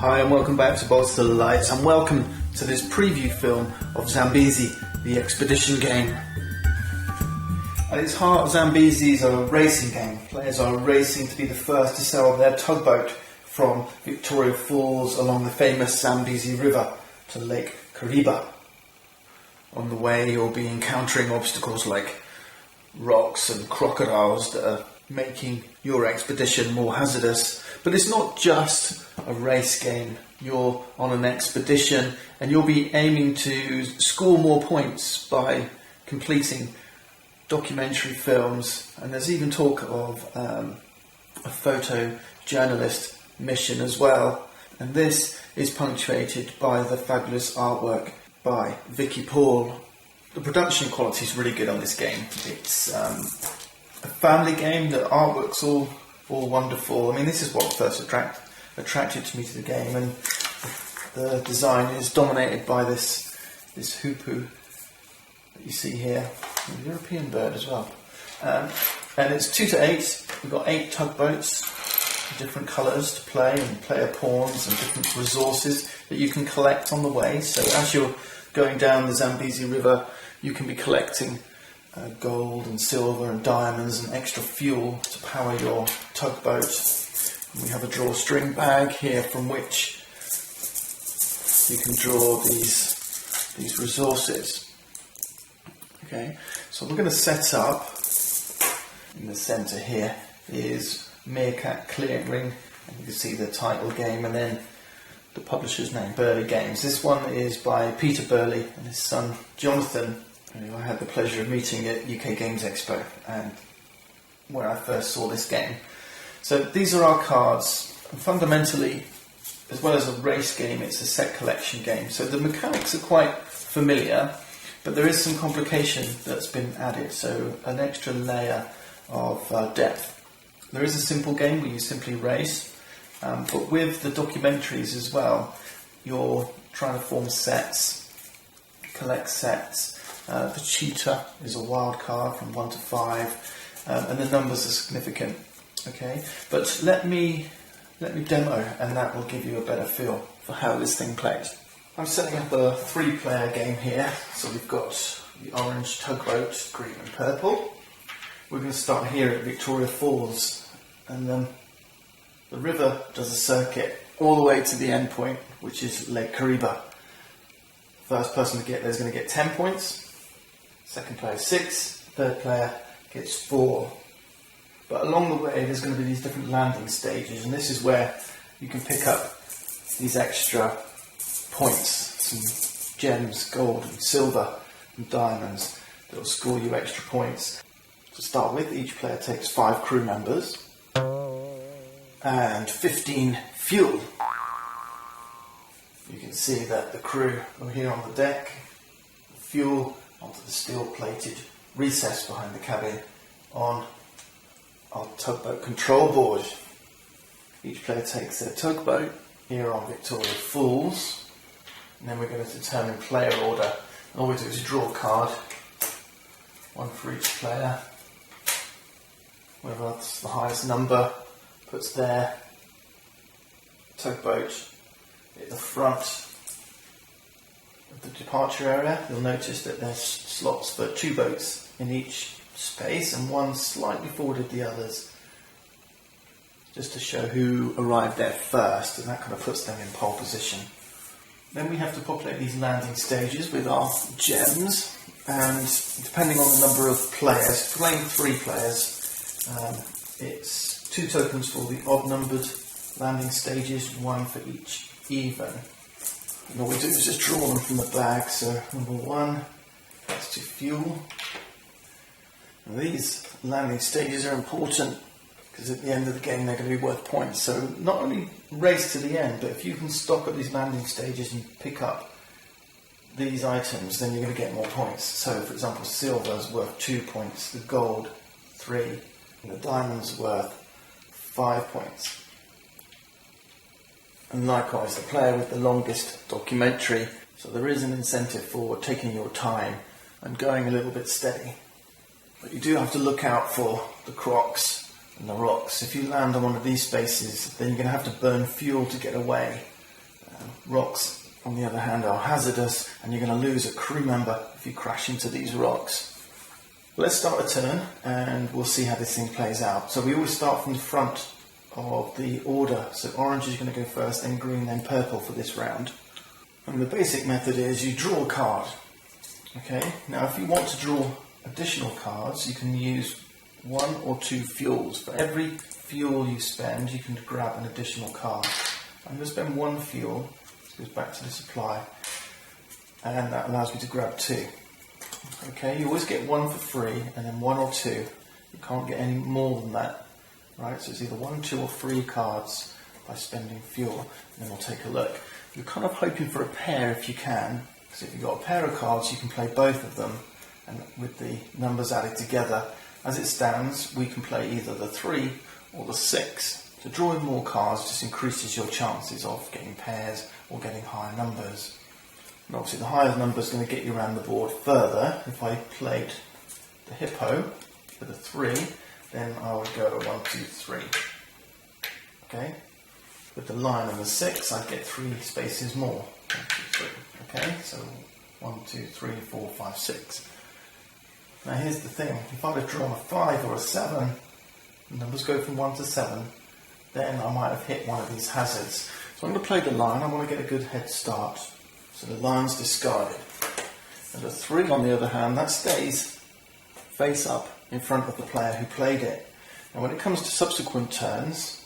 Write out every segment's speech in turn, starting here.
Hi and welcome back to Bolts to the Lights, and welcome to this preview film of Zambezi, the expedition game. At its heart, Zambezi is a racing game. Players are racing to be the first to sail their tugboat from Victoria Falls along the famous Zambezi River to Lake Kariba. On the way, you'll be encountering obstacles like rocks and crocodiles that are making your expedition more hazardous. But it's not just a race game. You're on an expedition and you'll be aiming to score more points by completing documentary films, and there's even talk of a photojournalist mission as well. And this is punctuated by the fabulous artwork by Vicky Paul. The production quality is really good on this game. It's a family game. The artwork's all wonderful. I mean, this is what first attracted me to the game, and the design is dominated by this hoopoe that you see here, a European bird as well. And it's 2 to 8. We've got 8 tugboats, different colours to play, and player pawns and different resources that you can collect on the way. So as you're going down the Zambezi River, you can be collecting gold and silver and diamonds and extra fuel to power your tugboat. And we have a drawstring bag here from which you can draw these resources. Okay, so we're going to set up in the centre here is Meerkat Clearing, and you can see the title game and then the publisher's name, Burley Games. This one is by Peter Burley and his son Jonathan, who I had the pleasure of meeting at UK Games Expo and where I first saw this game. So these are our cards, and fundamentally, as well as a race game, it's a set collection game. So the mechanics are quite familiar, but there is some complication that's been added, so an extra layer of depth. There is a simple game where you simply race, but with the documentaries as well, you're trying to form sets, collect sets. The cheetah is a wild card from 1 to 5, and the numbers are significant. Okay, but let me demo, and that will give you a better feel for how this thing plays. I'm setting up a 3-player game here. So we've got the orange tugboat, green and purple. We're going to start here at Victoria Falls, and then the river does a circuit all the way to the end point, which is Lake Kariba. First person to get there is going to get 10 points. Second player 6. Third player gets 4. But along the way there's going to be these different landing stages, and this is where you can pick up these extra points, some gems, gold and silver and diamonds that will score you extra points. To start with, each player takes 5 crew members and 15 fuel. You can see that the crew are here on the deck, the fuel onto the steel-plated recess behind the cabin on our tugboat control board. Each player takes their tugboat here on Victoria Falls, and then we're going to determine player order. And all we do is draw a card, one for each player. Whoever that's the highest number puts their tugboat at the front of the departure area. You'll notice that there's slots for 2 boats in each space, and one slightly forward of the others, just to show who arrived there first, and that kind of puts them in pole position. Then we have to populate these landing stages with our gems, and depending on the number of players, playing 3 players, it's 2 tokens for the odd numbered landing stages, 1 for each even. And all we do is just draw them from the bag. So number 1 is to fuel. And these landing stages are important because at the end of the game they're going to be worth points. So not only race to the end, but if you can stop at these landing stages and pick up these items, then you're going to get more points. So for example, silver is worth 2 points, the gold 3, and the diamond's worth 5 points. And likewise, the player with the longest documentary. So there is an incentive for taking your time and going a little bit steady. But you do have to look out for the crocs and the rocks. If you land on one of these spaces, then you're going to have to burn fuel to get away. Rocks, on the other hand, are hazardous, and you're going to lose a crew member if you crash into these rocks. Let's start a turn, and we'll see how this thing plays out. So we always start from the front of the order. So orange is going to go first, then green, then purple for this round. And the basic method is you draw a card. Okay, now if you want to draw additional cards, you can use 1 or 2 fuels. For every fuel you spend, you can grab an additional card. I'm going to spend 1 fuel, this goes back to the supply, and that allows me to grab 2. Okay, you always get 1 for free, and then 1 or 2. You can't get any more than that, right? So it's either 1, 2 or 3 cards by spending fuel, and then we'll take a look. You're kind of hoping for a pair if you can, because if you've got a pair of cards, you can play both of them, and with the numbers added together. As it stands, we can play either the 3 or the 6. So drawing more cards just increases your chances of getting pairs or getting higher numbers. And obviously the higher number is going to get you around the board further. If I played the hippo with a 3, then I would go 1, 2, 3. Okay? With the lion and the 6, I'd get 3 spaces more. 1, 2, 3. Okay? So 1, 2, 3, 4, 5, 6. Now here's the thing. If I'd have drawn a 5 or a 7, the numbers go from 1 to 7, then I might have hit one of these hazards. So I'm going to play the lion. I want to get a good head start. So the lion's discarded. And the 3, on the other hand, that stays face up in front of the player who played it. And when it comes to subsequent turns,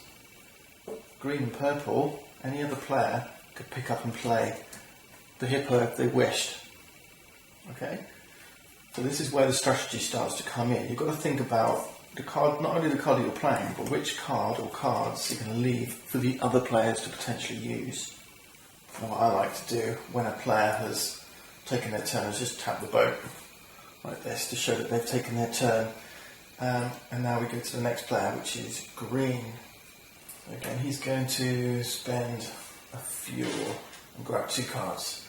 green and purple, any other player could pick up and play the hippo if they wished. Okay? So this is where the strategy starts to come in. You've got to think about the card, not only the card that you're playing, but which card or cards you're going to leave for the other players to potentially use. And what I like to do when a player has taken their turn is just tap the boat like this to show that they've taken their turn. And now we go to the next player, which is green. Again, he's going to spend a fuel and grab 2 cards.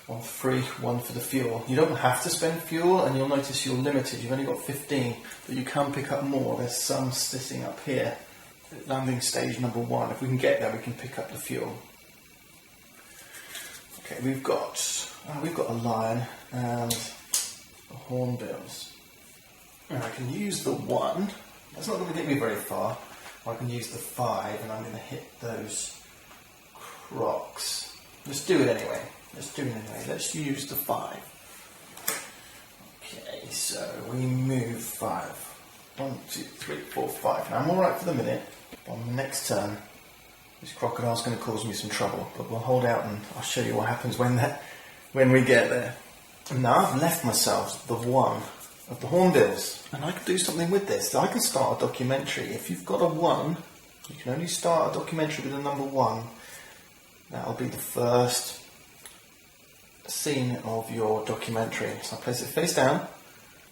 1 free, 1 for the fuel. You don't have to spend fuel, and you'll notice you're limited. You've only got 15, but you can pick up more. There's some sitting up here. Landing stage number 1. If we can get there, we can pick up the fuel. Okay, we've got a lion and the hornbills. And I can use the 1. That's not going to get me very far. I can use the 5, and I'm going to hit those crocs. Let's do it anyway. Let's use the 5. Okay, so we move 5. 1, 2, 3, 4, 5. Now I'm alright for the minute. On the next turn, this crocodile's going to cause me some trouble, but we'll hold out and I'll show you what happens when we get there. And now I've left myself the 1 of the hornbills, and I can do something with this. I can start a documentary. If you've got a 1, you can only start a documentary with a number 1. That'll be the first scene of your documentary. So I place it face down.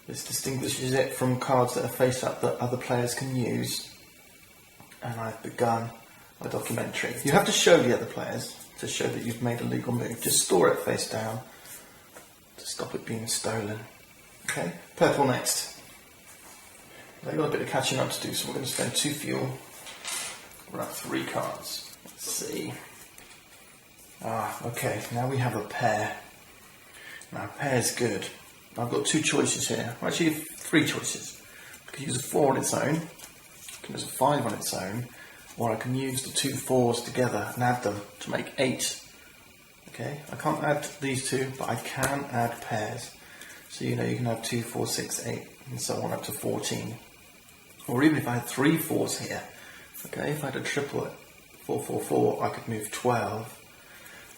This distinguishes it from cards that are face up that other players can use. And I've begun a documentary. You have to show the other players to show that you've made a legal move. Just store it face down to stop it being stolen. Okay, purple next. They've got a bit of catching up to do, so we're going to spend 2 fuel. We're at 3 cards. Let's see. Okay, now we have a pair. Now, a pair's good. I've got 2 choices here. Well, actually, 3 choices. I can use a 4 on its own, I can use a 5 on its own, or I can use the 2 4s together and add them to make 8. Okay, I can't add these 2, but I can add pairs. So you can have 2, 4, 6, 8, and so on up to 14. Or even if I had 3 4s here, okay, if I had a triplet, 4, 4, 4, I could move 12.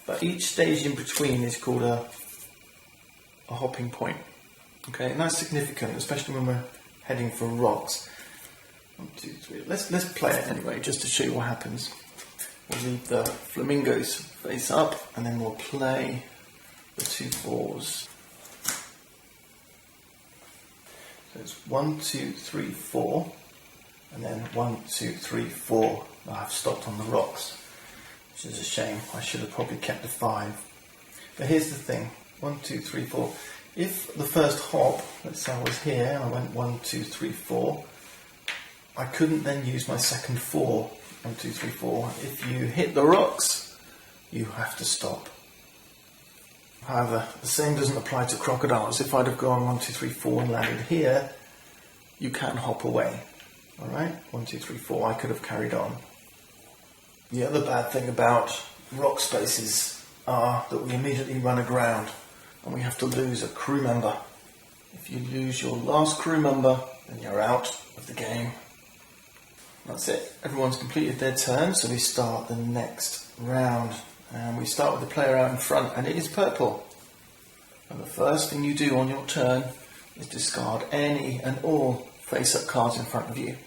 But each stage in between is called a hopping point. Okay, and that's significant, especially when we're heading for rocks. 1, 2, 3. Let's play it anyway, just to show you what happens. We'll leave the flamingos face up, and then we'll play the 2 4s. So it's 1, 2, 3, 4, and then 1, 2, 3, 4. I've stopped on the rocks, which is a shame. I should have probably kept the 5. But here's the thing. 1, 2, 3, 4. If the first hop, let's say I was here and I went 1, 2, 3, 4, I couldn't then use my second 4. 1, 2, 3, 4. If you hit the rocks, you have to stop. However, the same doesn't apply to crocodiles. If I'd have gone 1, 2, 3, 4 and landed here, you can hop away. Alright, 1, 2, 3, 4, I could have carried on. The other bad thing about rock spaces are that we immediately run aground and we have to lose a crew member. If you lose your last crew member, then you're out of the game. That's it. Everyone's completed their turn, so we start the next round. And we start with the player out in front, and it is purple. And the first thing you do on your turn is discard any and all face-up cards in front of you.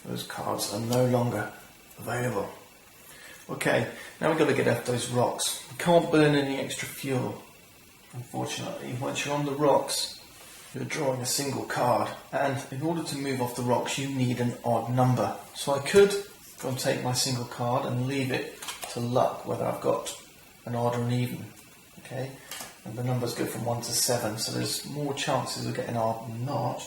Those cards are no longer available. Okay, now we've got to get off those rocks. We can't burn any extra fuel. Unfortunately, once you're on the rocks, you're drawing a single card, and in order to move off the rocks you need an odd number. So I could go and take my single card and leave it to luck, whether I've got an odd or an even. Okay, and the numbers go from 1 to 7, so there's more chances of getting odd than not.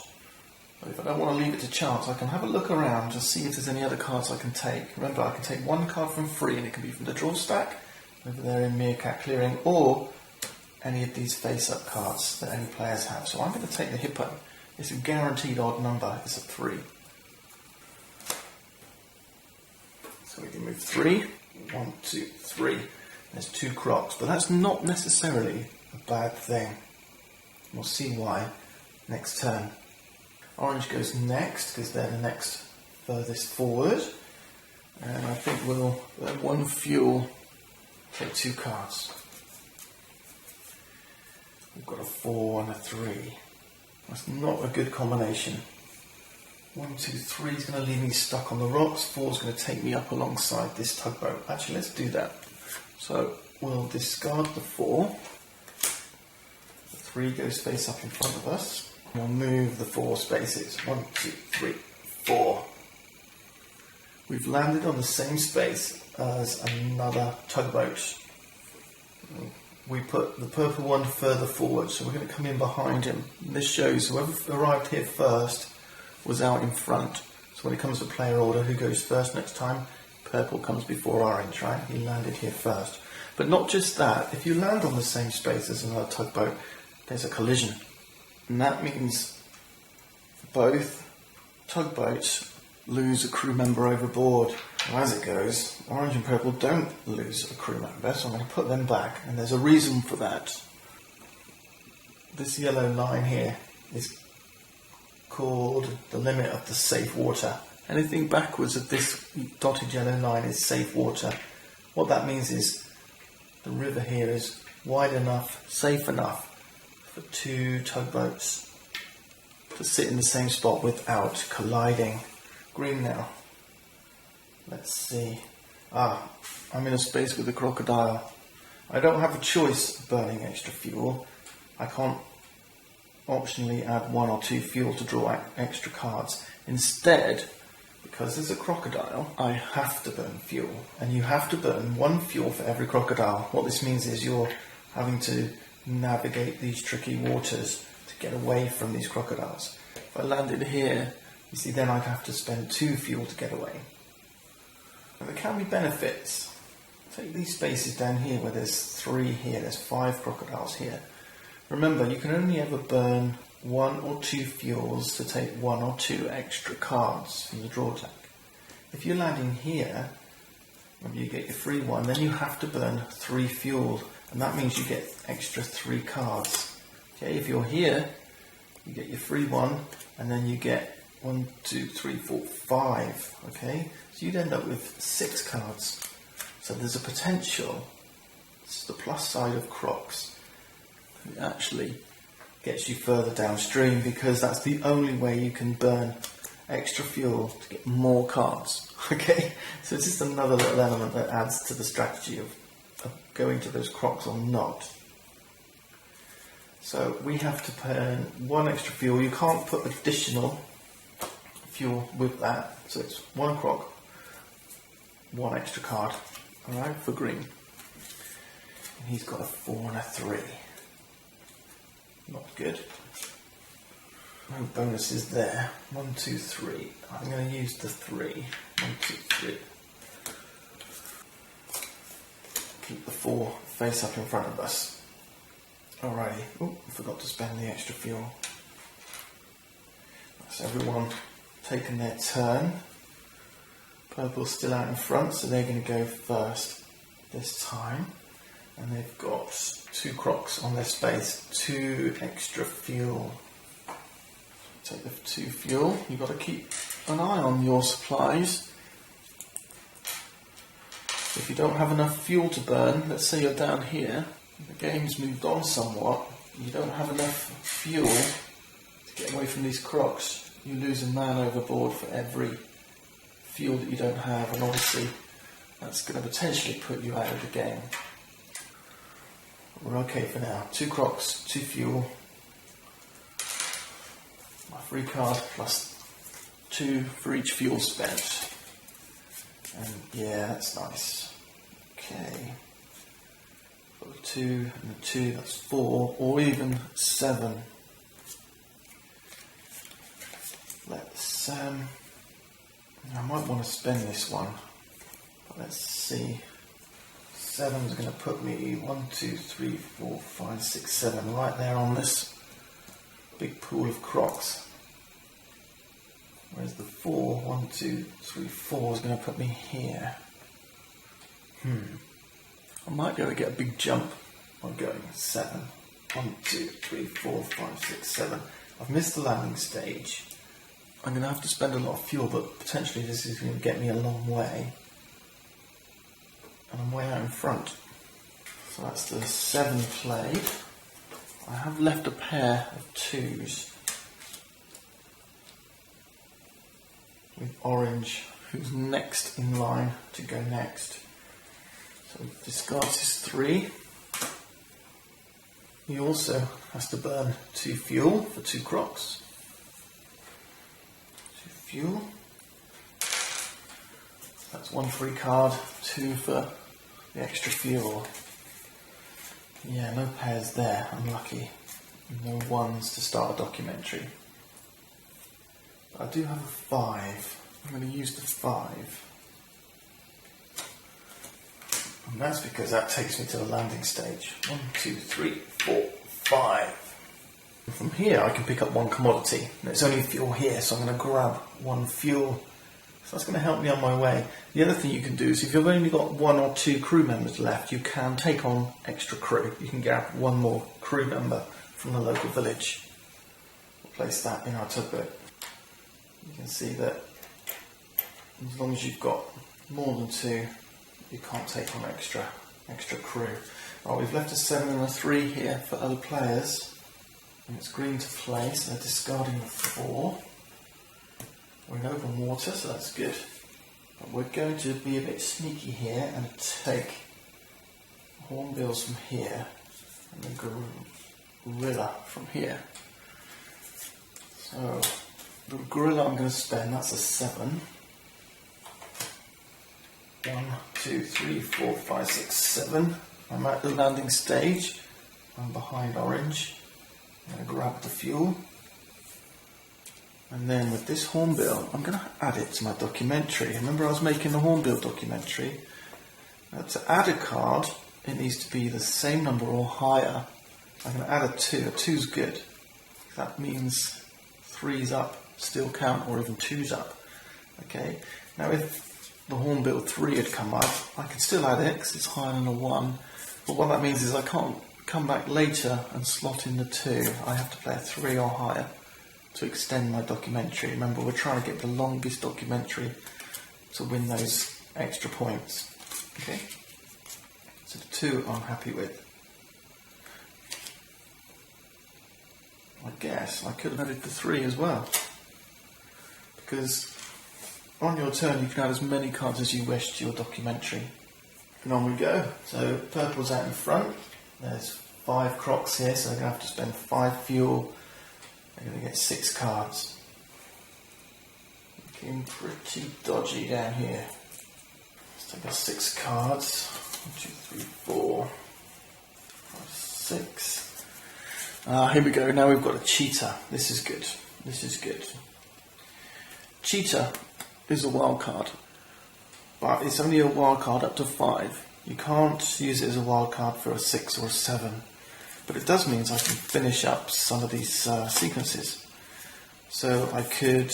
But if I don't want to leave it to chance, I can have a look around to see if there's any other cards I can take. Remember, I can take one card from free, and it can be from the draw stack, over there in Meerkat Clearing, or any of these face-up cards that any players have. So I'm going to take the Hippo. It's a guaranteed odd number, it's a 3. So we can move 3, 1, 2, 3. There's 2 crocs, but that's not necessarily a bad thing. We'll see why next turn. Orange goes next, because they're the next furthest forward. And I think we'll have 1 fuel, take 2 cards. We've got a 4 and a 3. That's not a good combination. 1, 2, 3 is going to leave me stuck on the rocks. 4 is going to take me up alongside this tugboat. Actually, let's do that. So we'll discard the 4. The 3 goes face up in front of us. We'll move the 4 spaces. 1, 2, 3, 4. We've landed on the same space as another tugboat. We put the purple one further forward, so we're going to come in behind him. This shows whoever arrived here first was out in front. So when it comes to player order, who goes first next time? Purple comes before orange, right? He landed here first. But not just that, if you land on the same space as another tugboat, there's a collision. And that means both tugboats lose a crew member overboard. And as it goes, orange and purple don't lose a crew member, so I'm going to put them back, and there's a reason for that. This yellow line here is called the limit of the safe water. Anything backwards of this dotted yellow line is safe water. What that means is the river here is wide enough, safe enough for 2 tugboats to sit in the same spot without colliding. Green now. Let's see. I'm in a space with a crocodile. I don't have a choice of burning extra fuel. I can't optionally add 1 or 2 fuel to draw extra cards. Instead, because there's a crocodile, I have to burn fuel. And you have to burn 1 fuel for every crocodile. What this means is you're having to navigate these tricky waters to get away from these crocodiles. If I landed here, you see, then I'd have to spend 2 fuel to get away. And there can be benefits. Take these spaces down here where there's 3 here, there's 5 crocodiles here. Remember, you can only ever burn 1 or 2 fuels to take 1 or 2 extra cards from the draw deck. If you're landing here, remember you get your free 1, then you have to burn 3 fuel, and that means you get extra 3 cards. Okay, if you're here, you get your free 1, and then you get 1, 2, 3, 4, 5. Okay, so you'd end up with 6 cards. So there's a potential. It's the plus side of crocs. It actually gets you further downstream, because that's the only way you can burn extra fuel to get more cards. Okay, so it's just another little element that adds to the strategy of going to those crocs or not. So we have to burn 1 extra fuel. You can't put additional fuel with that, so it's 1 croc, 1 extra card. Alright, for green. And he's got a 4 and a 3. Not good. No bonuses there. 1, 2, 3. I'm going to use the 3. 1, 2, 3. keep the 4 face up in front of us. Alrighty. Oh, I forgot to spend the extra fuel. That's everyone taking their turn. Purple's still out in front, so they're going to go first this time. And they've got 2 crocs on their space, 2 extra fuel. Take the 2 fuel. You've got to keep an eye on your supplies. If you don't have enough fuel to burn, let's say you're down here, the game's moved on somewhat, you don't have enough fuel to get away from these crocs, you lose a man overboard for every fuel that you don't have, and obviously that's going to potentially put you out of the game. We're okay for now. 2 crocs, 2 fuel, my free card plus 2 for each fuel spent. And yeah, that's nice. Okay. Got the 2 and the 2, that's 4, or even 7. Let's, I might want to spend this one. But let's see. 7's going to put me 1, 2, 3, 4, 5, 6, 7 right there on this big pool of crocs. Whereas the 4, 1, 2, 3, 4 is going to put me here. I might be able to get a big jump by going 7. 1, 2, 3, 4, 5, 6, 7. I've missed the landing stage. I'm going to have to spend a lot of fuel, but potentially this is going to get me a long way. And I'm way out in front. So that's the 7 played. I have left a pair of 2s. With orange, who's next in line to go next. So he discards his 3. He also has to burn 2 fuel for 2 crocs. 2 fuel. That's 1 free card, 2 for the extra fuel. Yeah, no pairs there, unlucky. No 1s to start a documentary. I do have a 5. I'm going to use the 5. And that's because that takes me to the landing stage. 1, 2, 3, 4, 5. And from here I can pick up 1 commodity. And it's only fuel here, so I'm going to grab 1 fuel. So that's going to help me on my way. The other thing you can do is if you've only got 1 or 2 crew members left, you can take on extra crew. You can grab 1 more crew member from the local village. We'll place that in our tugboat. You can see that as long as you've got more than 2, you can't take on extra crew. Right, we've left a 7 and a 3 here for other players. And it's green to play, so they're discarding the 4. We're in open water, so that's good. But we're going to be a bit sneaky here and take hornbills from here and the gorilla from here. So the gorilla I'm going to spend, that's a 7. 1, 2, 3, 4, 5, 6, 7. I'm at the landing stage. I'm behind orange. I'm going to grab the fuel. And then with this hornbill, I'm going to add it to my documentary. Remember I was making the hornbill documentary? To add a card, it needs to be the same number or higher. I'm going to add a 2. A 2's good. That means 3's up, still count, or even 2's up. Okay. Now if the hornbill 3 had come up, I could still add it because it's higher than a 1. But what that means is I can't come back later and slot in the 2. I have to play a 3 or higher to extend my documentary. Remember, we're trying to get the longest documentary to win those extra points. Okay? So the 2 I'm happy with. I guess I could have added the 3 as well. Because on your turn you can add as many cards as you wish to your documentary. And on we go. So purple's out in front. There's 5 crocs here, so they're going to have to spend 5 fuel. They're going to get 6 cards. Looking pretty dodgy down here. Let's take our 6 cards. 1, 2, 3, 4, 5, 6. Here we go. Now we've got a cheetah. This is good. This is good. Cheetah is a wild card, but it's only a wild card up to 5. You can't use it as a wild card for a 6 or a 7, but it does mean I can finish up some of these sequences. So I could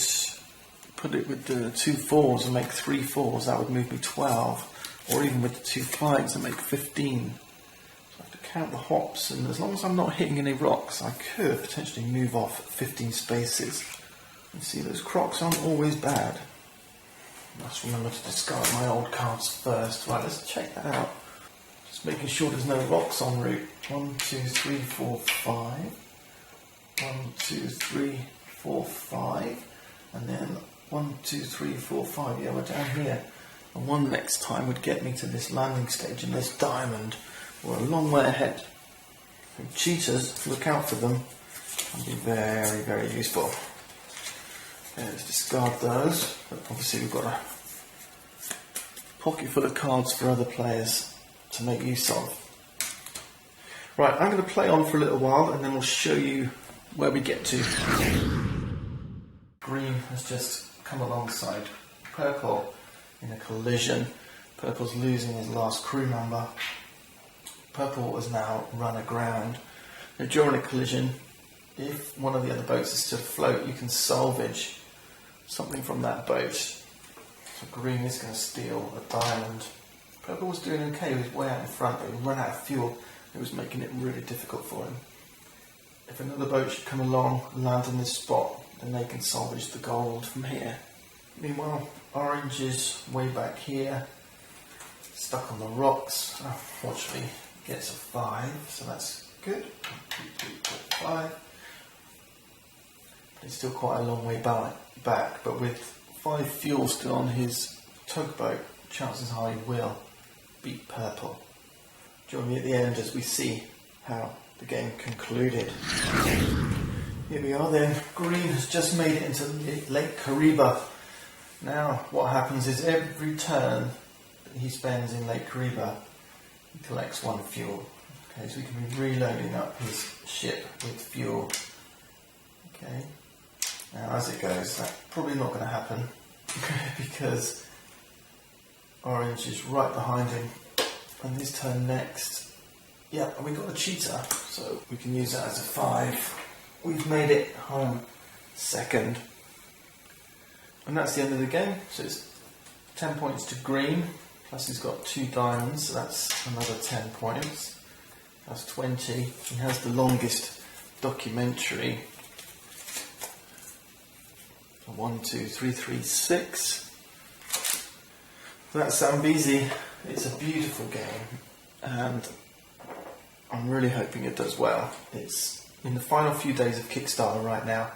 put it with the 2 4s and make 3 4s, that would move me 12, or even with the 2 5s and make 15. So I have to count the hops, and as long as I'm not hitting any rocks, I could potentially move off 15 spaces. You see, those crocs aren't always bad. Must remember to discard my old cards first. Right, let's check that out. Just making sure there's no rocks en route. 1, 2, 3, 4, 5. 1, 2, 3, 4, 5. And then 1, 2, 3, 4, 5. Yeah, we're down here. And one next time would get me to this landing stage, and this diamond. We're a long way ahead. So cheaters, look out for them. Can be very, very useful. Okay, let's discard those. But obviously we've got a pocket full of cards for other players to make use of. Right, I'm going to play on for a little while and then we'll show you where we get to. Green has just come alongside purple in a collision. Purple's losing his last crew member. Purple has now run aground. Now, during a collision, if one of the other boats is still afloat, you can salvage something from that boat. So green is going to steal a diamond. Purple was doing okay, he was way out in front, but he ran out of fuel. It was making it really difficult for him. If another boat should come along and land in this spot, then they can salvage the gold from here. Meanwhile, orange is way back here, stuck on the rocks. Unfortunately, gets a 5, so that's good. 1, 2, 3, 4, 5. It's still quite a long way back, but with 5 fuel still on his tugboat, chances are he will beat purple. Join me at the end as we see how the game concluded. Here we are then. Green has just made it into Lake Kariba. Now what happens is every turn that he spends in Lake Kariba, he collects 1 fuel. Okay, so we can be reloading up his ship with fuel. Okay. Now as it goes, that's probably not going to happen because orange is right behind him, and his turn next. Yeah, and we got a cheater, so we can use that as a 5. We've made it home second, and that's the end of the game. So it's 10 points to green, plus he's got 2 diamonds, so that's another 10 points. That's 20. He has the longest documentary. 1, 2, 3, 3, 6. So that's Zambezi. It's a beautiful game, and I'm really hoping it does well. It's in the final few days of Kickstarter right now.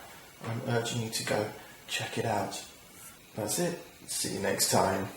I'm urging you to go check it out. That's it. See you next time.